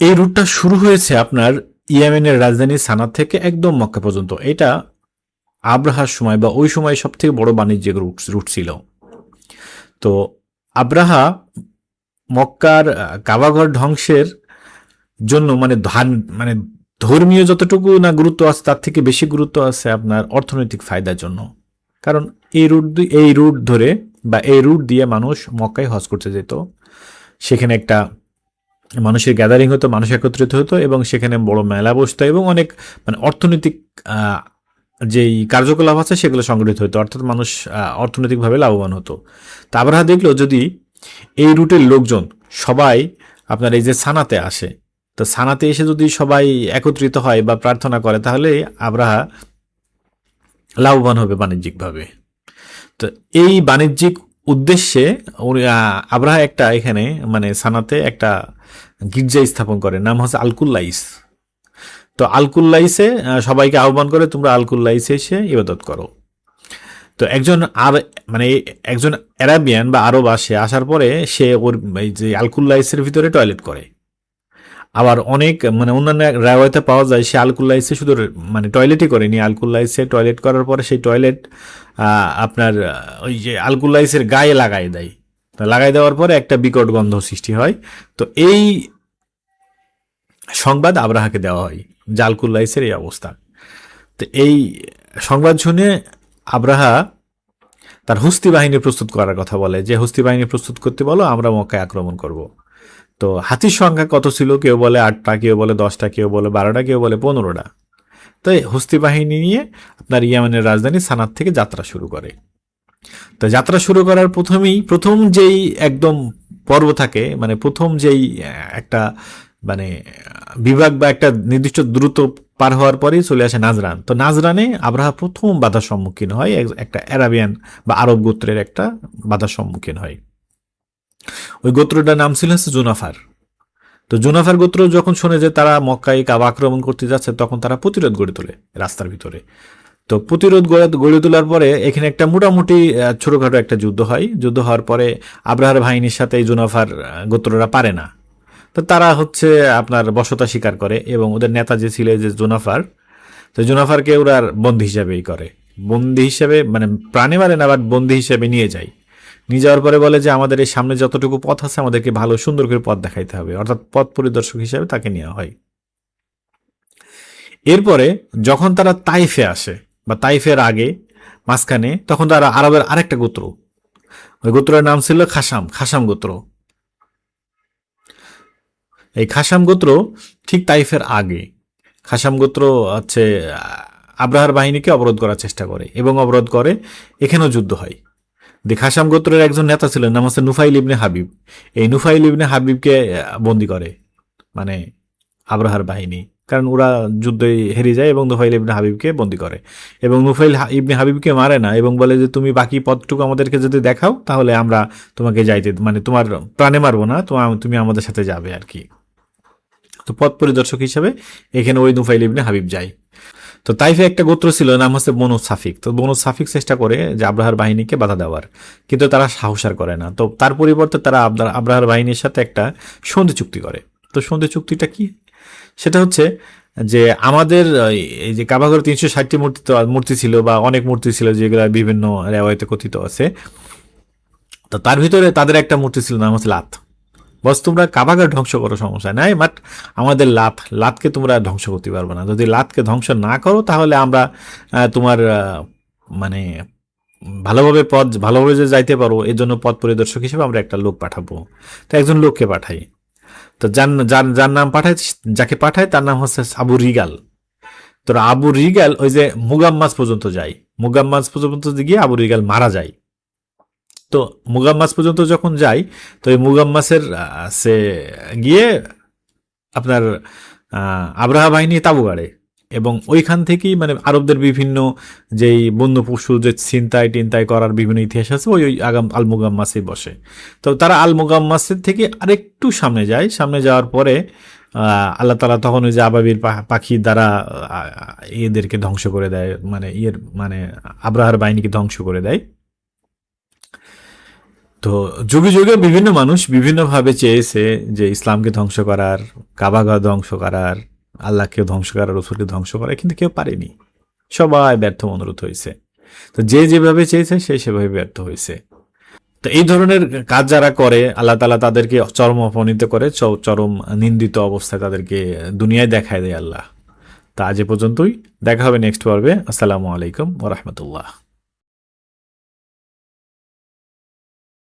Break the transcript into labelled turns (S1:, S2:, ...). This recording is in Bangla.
S1: এই রুটটা শুরু হয়েছে আপনার ইয়েমেনের রাজধানী সানা থেকে একদম মক্কা পর্যন্ত। এটা আব্রাহার সময় বা ওই সময় সব থেকে বড় বাণিজ্যিক রুট ছিল। তো আব্রাহা মক্কার কাবাঘর ধ্বংসের জন্য মানে ধর্মীয় যতটুকু না গুরুত্ব আছে তার থেকে বেশি গুরুত্ব আছে আপনার অর্থনৈতিক ফায়দার জন্য। কারণ এই রুট ধরে বা এই রুট দিয়ে মানুষ মক্কায় হজ করতে যেত। সেখানে একটা মানুষের গ্যাদারিং হতো, মানুষ একত্রিত হতো এবং সেখানে বড় মেলা বসতো এবং অনেক অর্থনৈতিক যেই কার্যকলাপ আছে সেগুলো সংগঠিত হতো, অর্থাৎ মানুষ অর্থনৈতিকভাবে লাভবান হতো। তা আব্রাহা দেখলো যদি এই রুটের লোকজন সবাই আপনার এই যে সানাতে আসে, তো সানাতে এসে যদি সবাই একত্রিত হয় বা প্রার্থনা করে তাহলে আব্রাহা লাভবান হবে বাণিজ্যিকভাবে। তো এই বাণিজ্যিক উদ্দেশ্যে আব্রাহা একটা এখানে সানাতে একটা গির্জা স্থাপন করে, নাম হচ্ছে আলকুল্লাইস। তো আলকুল্লাইসে সবাইকে আহ্বান করে তোমরা আলকুল্লাইসে এসে ইবাদত করো। তো একজন অ্যারাবিয়ান বা আরব আসে, আসার পরে সে ওর এই যে আলকুল্লাইসের ভিতরে টয়লেট করে। আবার অনেক অন্যান্য রায়তে পাওয়া যায় সে আলকুল্লাইসে শুধু টয়লেটই করেনি, আলকুল্লাইসে টয়লেট করার পরে সেই টয়লেট আপনার ওই যে আলকুল্লাইসের গায়ে লাগাই দেয়। তো লাগাই দেওয়ার পরে একটা বিকট গন্ধ সৃষ্টি হয়। তো এই সংবাদ আব্রাহাকে দেওয়া হয় যে আলকুল্লাইসের এই অবস্থা। তো এই সংবাদ শুনে আব্রাহা তার হস্তি বাহিনী প্রস্তুত করার কথা বলে, যে হস্তি বাহিনী প্রস্তুত করতে বলো, আমরা মক্কায় আক্রমণ করব। তো হাতির সংখ্যা কত ছিল, কেউ বলে 8টা, কেউ বলে 10টা, কেউ বলে 12টা, কেউ বলে 15টা। তো হস্তি বাহিনী নিয়ে আপনার ইয়েমেনের রাজধানী সানাত থেকে যাত্রা শুরু করে। তো যাত্রা শুরু করার প্রথম যেই একদম পর্ব থাকে, প্রথম যেই একটা বিভাগ বা একটা নির্দিষ্ট দূরত্ব পার হওয়ার পরেই চলে আসে নাজরান। তো নাজরানে আব্রাহা প্রথম বাধার সম্মুখীন হয়, একটা অ্যারাবিয়ান বা আরব গোত্রের একটা বাধার সম্মুখীন হয়। ওই গোত্রটার নাম ছিল হচ্ছে জুনাফার। তো জুনাফার গোত্র যখন শোনে যে তারা মক্কায় কাবা আক্রমণ করতে যাচ্ছে, তখন তারা প্রতিরোধ গড়ে তোলে রাস্তার ভিতরে। তো প্রতিরোধ গড়ে তোলার পরে এখানে একটা মোটামুটি ছোটখাটো একটা যুদ্ধ হয়। যুদ্ধ হওয়ার পরে আব্রাহার বাহিনীর সাথে এই জুনাফার গোত্ররা পারে না। তো তারা হচ্ছে আপনার বশতা স্বীকার করে এবং ওদের নেতা যে ছিল যে জুনাফার, তো জুনাফারকে ওরা বন্দী হিসাবেই করে। বন্দী হিসাবে প্রাণে মারে না, বাট বন্দী হিসাবে নিয়ে যায়। নিয়ে যাওয়ার পরে বলে যে আমাদের এই সামনে যতটুকু পথ আছে আমাদেরকে ভালো সুন্দর করে পথ দেখাইতে হবে, অর্থাৎ পথ পরিদর্শক হিসাবে তাকে নেওয়া হয়। এরপরে যখন তারা তাইফে আসে বা তাইফের আগে মাঝখানে, তখন তারা আরবের আরেকটা গোত্র, ওই গোত্রের নাম ছিল খাসাম গোত্র। এই খাসাম গোত্র ঠিক তাইফের আগে, খাসাম গোত্র হচ্ছে আব্রাহার বাহিনীকে অবরোধ করার চেষ্টা করে এবং অবরোধ করে। এখানেও যুদ্ধ হয়। খাসাম গোত্রের একজন নেতা ছিলেন, নাম হচ্ছে নুফাইল ইবনে হাবিব। এই নুফাইল ইবনে হাবিবকে বন্দি করে আব্রাহার বাহিনী, কারণ ওরা যুদ্ধে হেরে যায় এবং নুফাইল ইবনে হাবিবকে বন্দি করে। এবং নুফাইল ইবনে হাবিবকে মারে না এবং বলে যে তুমি বাকি পথটুকু আমাদেরকে যদি দেখাও তাহলে আমরা তোমাকে যাইতে তোমার প্রাণে মারবো না, তুমি আমাদের সাথে যাবে আর কি। তো পথ পরিদর্শক হিসেবে এখানে ওই নুফাইল ইবনে হাবিব যায়। তো তাইফে একটা গোত্র ছিল, নাম হচ্ছে বনু সাফিক। তো বনু সাফিক চেষ্টা করে যে আব্রাহার বাহিনীকে বাধা দেওয়ার, কিন্তু তারা সাহস আর করে না। তো তার পরিবর্তে তারা আব্রাহার বাহিনীর সাথে একটা সন্ধি চুক্তি করে। তো সন্ধি চুক্তিটা কি? সেটা হচ্ছে যে আমাদের এই যে কাবাঘর 360টি মূর্তি ছিল বা অনেক মূর্তি ছিল যেগুলো বিভিন্ন রেওয়ায়তে কথিত আছে। তো তার ভিতরে তাদের একটা মূর্তি ছিল, নাম হচ্ছে লাত। বস তোমরা কাবাঘর ধ্বংস করো, সমস্যা নাই, বাট আমাদের লাতকে তোমরা ধ্বংস করতে পারবে না। যদি লাতকে ধ্বংস না করো তাহলে আমরা তোমার মানে ভালোভাবে যে যাইতে পারো এর জন্য পথ পরিদর্শক হিসেবে আমরা একটা লোক পাঠাবো। তো একজন লোককে পাঠাই। তো যার নাম পাঠায়, যাকে পাঠায় তার নাম হচ্ছে আবু রিগাল। তো আবু রিগাল ওই যে মুগাম্মাস পর্যন্ত যায়। মুগাম্মাস পর্যন্ত গিয়ে আবু রিগাল মারা যায়। তো মুগাম্মাস পর্যন্ত যখন যাই, তো এই মুগাম্মাসের সে গিয়ে আপনার আব্রাহা বাহিনী তাবু গাড়ে এবং ওইখান থেকেই আরবদের বিভিন্ন যেই বন্য পশু যে ছিনতাই টিনতাই করার বিভিন্ন ইতিহাস আছে, ওই আল মুগাম্মাসে বসে। তো তারা আল মুগাম্মাসের থেকে আরেকটু সামনে যায়। সামনে যাওয়ার পরে আল্লাহ তাআলা তখন ওই যে আবাবিল পাখি দ্বারা এদেরকে ধ্বংস করে দেয়, আব্রাহার বাহিনীকে ধ্বংস করে দেয়। তো যুগে যুগে বিভিন্ন মানুষ বিভিন্নভাবে চেয়েছে যে ইসলামকে ধ্বংস করার, কাবাগর ধ্বংস করার, আল্লাহকে ধ্বংস করার, রসুলকে ধ্বংস করার, কিন্তু কেউ পারেনি। সবাই ব্যর্থ মনোরথ হয়েছে। তো যে যেভাবে চেয়েছে সে সেভাবে ব্যর্থ হয়েছে। তো এই ধরনের কাজ যারা করে, আল্লাহ তাআলা তাদেরকে চরম অপমানিত করে, চরম নিন্দিত অবস্থায় তাদেরকে দুনিয়ায় দেখায় দেয় আল্লাহ। তা আজ এ পর্যন্তই, দেখা হবে নেক্সট পর্বে। আসসালামু আলাইকুম ওয়া রাহমাতুল্লাহ।